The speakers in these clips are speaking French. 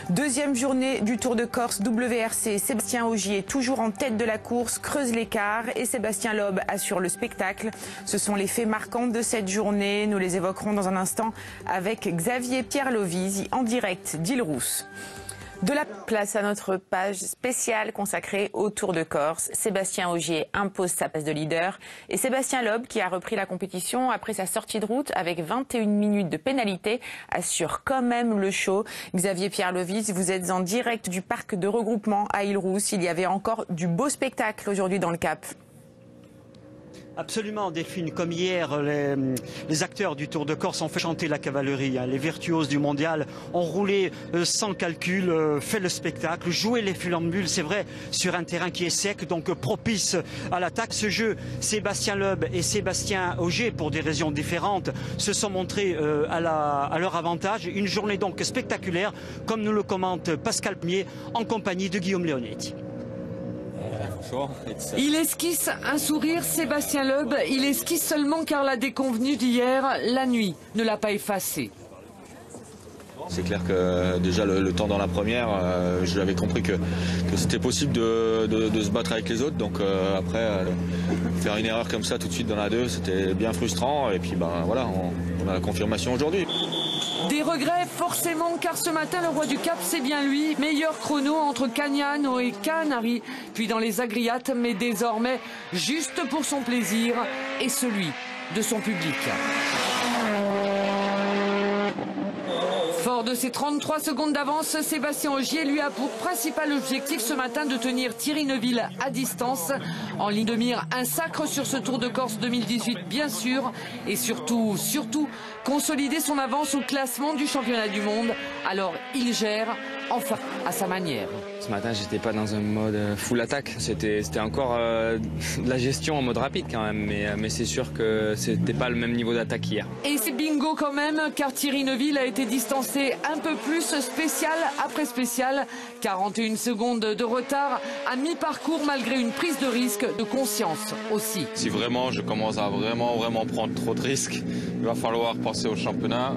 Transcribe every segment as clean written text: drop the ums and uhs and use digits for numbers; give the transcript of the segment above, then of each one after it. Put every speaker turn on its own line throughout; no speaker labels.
Deuxième journée du Tour de Corse WRC. Sébastien Ogier, toujours en tête de la course, creuse l'écart et Sébastien Loeb assure le spectacle. Ce sont les faits marquants de cette journée. Nous les évoquerons dans un instant avec Xavier Pierre-Lovisi en direct d'Île-Rousse. De la place à notre page spéciale consacrée au Tour de Corse. Sébastien Ogier impose sa place de leader et Sébastien Loeb, qui a repris la compétition après sa sortie de route avec 21 minutes de pénalité, assure quand même le show. Xavier Pierre-Lovisi, vous êtes en direct du parc de regroupement à Île-Rousse. Il y avait encore du beau spectacle aujourd'hui dans le Cap.
Absolument, Delphine. Comme hier, les acteurs du Tour de Corse ont fait chanter la cavalerie. Les virtuoses du mondial ont roulé sans calcul, fait le spectacle, joué les funambules, c'est vrai, sur un terrain qui est sec, donc propice à l'attaque. Ce jeu, Sébastien Loeb et Sébastien Ogier, pour des raisons différentes, se sont montrés à leur avantage. Une journée donc spectaculaire, comme nous le commente Pascal Pmier, en compagnie de Guillaume Leonetti.
Il esquisse un sourire, Sébastien Loeb. Il esquisse seulement car la déconvenue d'hier, la nuit, ne l'a pas effacé.
C'est clair que déjà le temps dans la première, j'avais compris que c'était possible de se battre avec les autres. Donc après, faire une erreur comme ça tout de suite dans la 2, c'était bien frustrant. Et puis voilà, on a la confirmation aujourd'hui.
Des regrets forcément, car ce matin le roi du Cap, c'est bien lui. Meilleur chrono entre Cagnano et Canari, puis dans les Agriates, mais désormais juste pour son plaisir et celui de son public. Fort de ses 33 secondes d'avance, Sébastien Ogier lui a pour principal objectif ce matin de tenir Thierry Neuville à distance. En ligne de mire, un sacre sur ce Tour de Corse 2018 bien sûr. Et surtout, consolider son avance au classement du championnat du monde. Alors il gère, enfin, à sa manière.
Ce matin, j'étais pas dans un mode full attaque. C'était encore de la gestion en mode rapide quand même. Mais c'est sûr que c'était pas le même niveau d'attaque qu'hier.
Et c'est bingo quand même, car Thierry Neuville a été distancé un peu plus, spécial après spécial. 41 secondes de retard à mi-parcours malgré une prise de risque, de conscience aussi.
Si vraiment je commence à vraiment prendre trop de risques, il va falloir passer au championnat.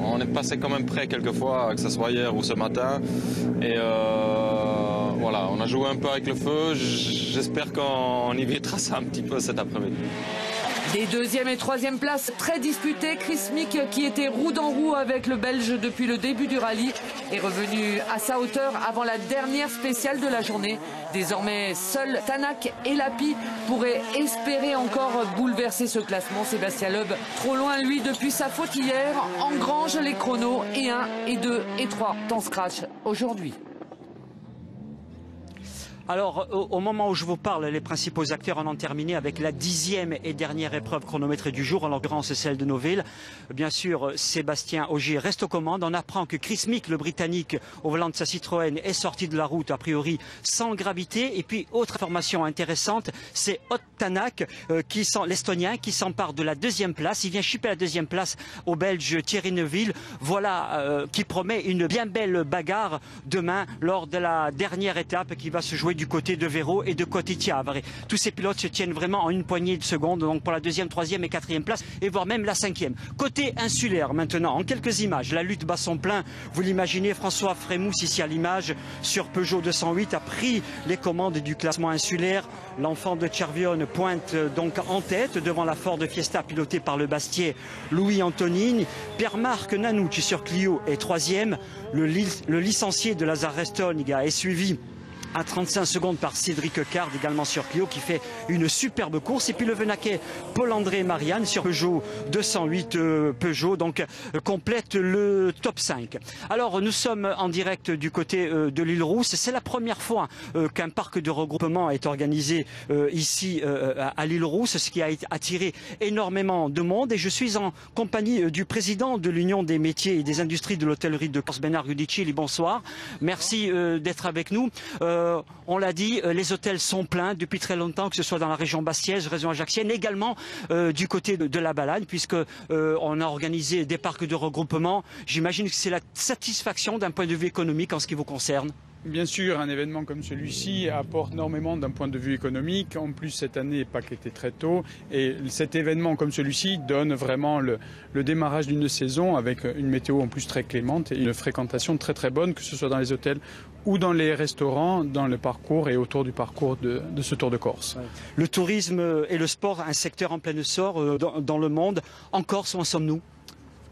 On est passé quand même près quelquefois, que ce soit hier ou ce matin. Et voilà, on a joué un peu avec le feu. J'espère qu'on évitera ça un petit peu cet après-midi.
Des deuxième et troisième places très disputées. Chris Mick, qui était roue dans roue avec le Belge depuis le début du rallye, est revenu à sa hauteur avant la dernière spéciale de la journée. Désormais, seuls Tanak et Lapi pourraient espérer encore bouleverser ce classement. Sébastien Loeb, trop loin lui depuis sa faute hier, engrange les chronos et 1 et 2 et 3 temps scratch aujourd'hui.
Alors, au moment où je vous parle, les principaux acteurs en ont terminé avec la 10e et dernière épreuve chronométrée du jour, en l'occurrence celle de Neuville. Bien sûr, Sébastien Ogier reste aux commandes. On apprend que Chris Mick, le Britannique, au volant de sa Citroën, est sorti de la route, a priori, sans gravité. Et puis, autre information intéressante, c'est Ott Tanak, l'Estonien, qui s'empare de la deuxième place. Il vient chipper la deuxième place au Belge Thierry Neuville. Voilà qui promet une bien belle bagarre demain lors de la dernière étape qui va se jouer du côté de Véro et de Cotitia. Tous ces pilotes se tiennent vraiment en une poignée de secondes, donc pour la deuxième, troisième et quatrième place, et voire même la cinquième. Côté insulaire maintenant, en quelques images, la lutte bat son plein. Vous l'imaginez, François Frémousse ici à l'image sur Peugeot 208 a pris les commandes du classement insulaire. L'enfant de Cervione pointe donc en tête devant la Ford Fiesta pilotée par le Bastier Louis Antonini. Pierre-Marc Nanouchi sur Clio est troisième. Le licencié de Lazare Restoniga est suivi à 35 secondes par Cédric Card, également sur Clio, qui fait une superbe course. Et puis le Venaquais Paul-André Marianne sur Peugeot 208 Peugeot, donc complète le top 5. Alors nous sommes en direct du côté de l'Île-Rousse. C'est la première fois qu'un parc de regroupement est organisé ici à l'Île-Rousse, ce qui a attiré énormément de monde. Et je suis en compagnie du président de l'Union des métiers et des industries de l'hôtellerie de Corse, Bernard Gudicilli. Bonsoir. Merci d'être avec nous. On l'a dit, les hôtels sont pleins depuis très longtemps, que ce soit dans la région bastiaise, région ajaxienne, également du côté de la Balagne, puisque on a organisé des parcs de regroupement. J'imagine que c'est la satisfaction d'un point de vue économique en ce qui vous concerne.
Bien sûr, un événement comme celui-ci apporte énormément d'un point de vue économique. En plus, cette année, Pâques était très tôt. Et cet événement comme celui-ci donne vraiment le démarrage d'une saison avec une météo en plus très clémente et une fréquentation très très bonne, que ce soit dans les hôtels ou dans les restaurants, dans le parcours et autour du parcours de ce Tour de Corse.
Le tourisme et le sport, un secteur en plein essor dans le monde. En Corse, où en sommes-nous?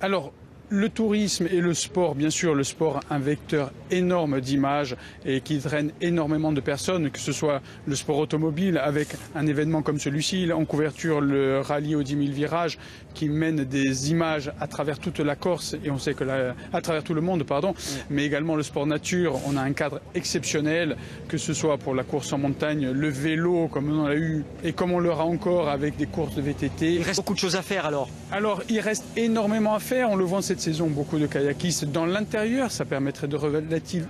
Alors, le tourisme et le sport, bien sûr, le sport, un vecteur énorme d'images et qui draine énormément de personnes, que ce soit le sport automobile avec un événement comme celui-ci, en couverture le rallye aux 10 000 virages qui mène des images à travers toute la Corse et on sait que à travers tout le monde, pardon, mais également le sport nature, on a un cadre exceptionnel, que ce soit pour la course en montagne, le vélo comme on l'a eu et comme on l'aura encore avec des courses de VTT.
Il reste beaucoup de choses à faire alors.
Alors il reste énormément à faire, on le voit cette saison, beaucoup de kayakistes dans l'intérieur, ça permettrait de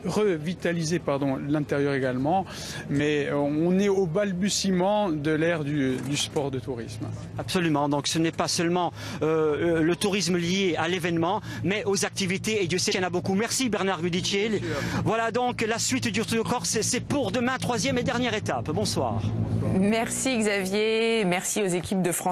revitaliser l'intérieur également, mais on est au balbutiement de l'ère du sport de tourisme.
Absolument, donc ce n'est pas seulement le tourisme lié à l'événement, mais aux activités, et Dieu sait qu'il y en a beaucoup. Merci Bernard Gudiciel. Voilà donc la suite du Tour de Corse, c'est pour demain, 3e et dernière étape. Bonsoir.
Merci Xavier, merci aux équipes de France.